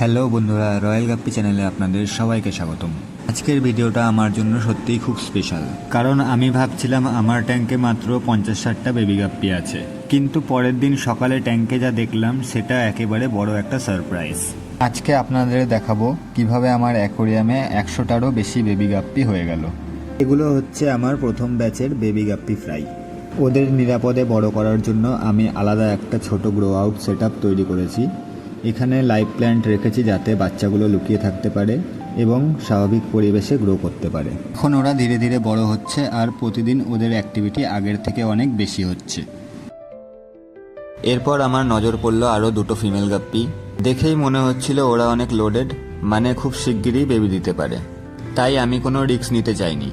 Hello বন্ধুরা, royal গাপ্পি চ্যানেলে আপনাদের সবাইকে স্বাগতম। আজকের ভিডিওটা আমার জন্য সত্যিই খুব স্পেশাল, কারণ আমি ভাবছিলাম আমার ট্যাঙ্কে মাত্র 50-60টা বেবি গাপ্পি আছে, কিন্তু পরের দিন সকালে ট্যাঙ্কে যা দেখলাম সেটা একেবারে বড় একটা সারপ্রাইজ। আজকে আপনাদের দেখাবো কিভাবে আমার অ্যাকোরিয়ামে 100টারও বেশি বেবি গাপ্পি হয়ে গেল। এগুলো হচ্ছে আমার প্রথম ব্যাচের বেবি গাপ্পি ফ্রাই। ওদের নিরাপদে বড় করার জন্য আমি আলাদা একটা ছোট গ্রো আউট সেট তৈরি করেছি। এখানে লাইভ প্ল্যান্ট রেখেছি যাতে বাচ্চাগুলো লুকিয়ে থাকতে পারে এবং স্বাভাবিক পরিবেশে গ্রো করতে পারে। এখন ওরা ধীরে ধীরে বড় হচ্ছে আর প্রতিদিন ওদের অ্যাক্টিভিটি আগের থেকে অনেক বেশি হচ্ছে। এরপর আমার নজর পড়ল আরও দুটো ফিমেল গাপ্পি। দেখেই মনে হচ্ছিল ওরা অনেক লোডেড, মানে খুব শিগগিরই বেবি দিতে পারে। তাই আমি কোনো রিস্ক নিতে চাইনি,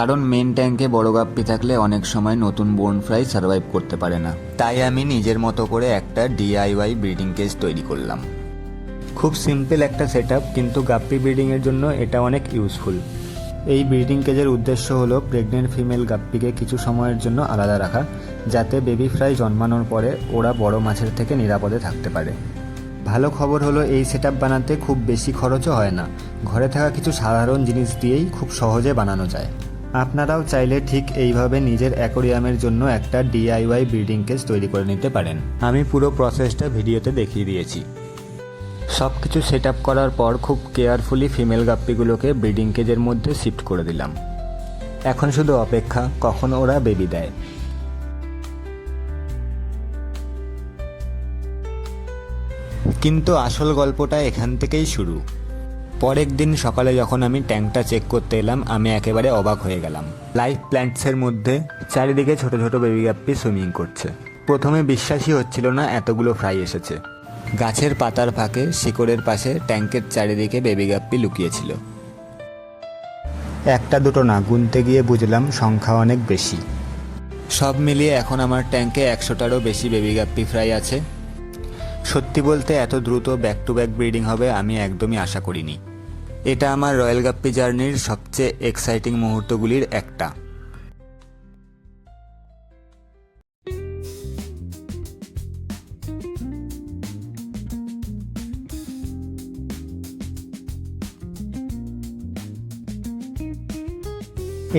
কারণ মেন ট্যাঙ্কে বড় গাপ্পি থাকলে অনেক সময় নতুন বোর্ন ফ্রাই সার্ভাইভ করতে পারে না। তাই আমি নিজের মতো করে একটা DIY ব্রিডিং কেজ তৈরি করলাম। খুব সিম্পল একটা সেটআপ, কিন্তু গাপ্পি ব্রিডিংয়ের জন্য এটা অনেক ইউজফুল। এই ব্রিডিং কেজের উদ্দেশ্য হলো প্রেগনেন্ট ফিমেল গাপ্পিকে কিছু সময়ের জন্য আলাদা রাখা, যাতে বেবি ফ্রাই জন্মানোর পরে ওরা বড় মাছের থেকে নিরাপদে থাকতে পারে। ভালো খবর হলো এই সেটআপ বানাতে খুব বেশি খরচও হয় না। ঘরে থাকা কিছু সাধারণ জিনিস দিয়েই খুব সহজে বানানো যায়। আপনারাও চাইলে ঠিক এইভাবে নিজের অ্যাকোরিয়ামের জন্য একটা DIY ব্রিডিং কেজ তৈরি করে নিতে পারেন। আমি পুরো প্রসেসটা ভিডিওতে দেখিয়ে দিয়েছি। সব কিছু সেট আপ করার পর খুব কেয়ারফুলি ফিমেল গাপ্পিগুলোকে ব্রিডিং কেজের মধ্যে শিফট করে দিলাম। এখন শুধু অপেক্ষা কখন ওরা বেবি দেয়। কিন্তু আসল গল্পটা এখান থেকেই শুরু। পরের দিন সকালে যখন আমি ট্যাঙ্কটা চেক করতে এলাম, আমি একেবারে অবাক হয়ে গেলাম। লাইভ প্ল্যান্টসের মধ্যে চারিদিকে ছোট ছোট বেবি গাপ্পি সুইমিং করছে। প্রথমে বিশ্বাসই হচ্ছিল না এতগুলো ফ্রাই এসেছে। গাছের পাতার ফাঁকে শিকড়ের পাশে ট্যাঙ্কের চারিদিকে বেবি গাপ্পি লুকিয়েছিল। একটা দুটো না, গুনতে গিয়ে বুঝলাম সংখ্যা অনেক বেশি। সব মিলিয়ে এখন আমার ট্যাঙ্কে 100টারও বেশি বেবি গাপ্পি ফ্রাই আছে। সত্যি বলতে এত দ্রুত ব্যাক টু ব্যাক ব্রিডিং হবে আমি একদমই আশা করিনি। এটা আমার রয়্যাল গাপ্পি জার্নির সবচেয়ে এক্সাইটিং মুহূর্তগুলির একটা।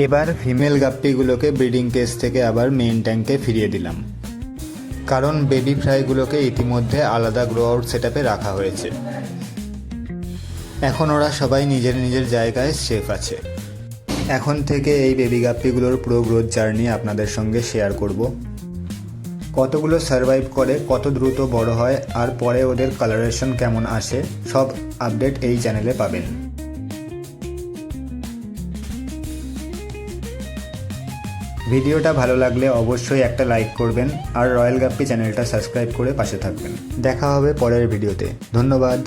এবার ফিমেল গাপ্পিগুলোকে ব্রিডিং কেজ থেকে আবার মেইন ট্যাঙ্কে ফিরিয়ে দিলাম, কারণ বেবি ফ্রাইগুলোকে ইতিমধ্যে আলাদা গ্রো আউট সেটআপে রাখা হয়েছে। এখন ওরা সবাই নিজের নিজের জায়গায় সেফ আছে। এখন থেকে এই বেবি গাপ্পিগুলোর পুরো গ্রোথ জার্নি আপনাদের সঙ্গে শেয়ার করব। কতগুলো সার্ভাইভ করে, কত দ্রুত বড় হয়, আর পরে ওদের কালারেশন কেমন আসে, সব আপডেট এই চ্যানেলে পাবেন। ভিডিওটা ভালো লাগলে অবশ্যই একটা লাইক করবেন আর রয়্যাল গাপ্পি চ্যানেলটা সাবস্ক্রাইব করে পাশে থাকবেন। দেখা হবে পরের ভিডিওতে। ধন্যবাদ।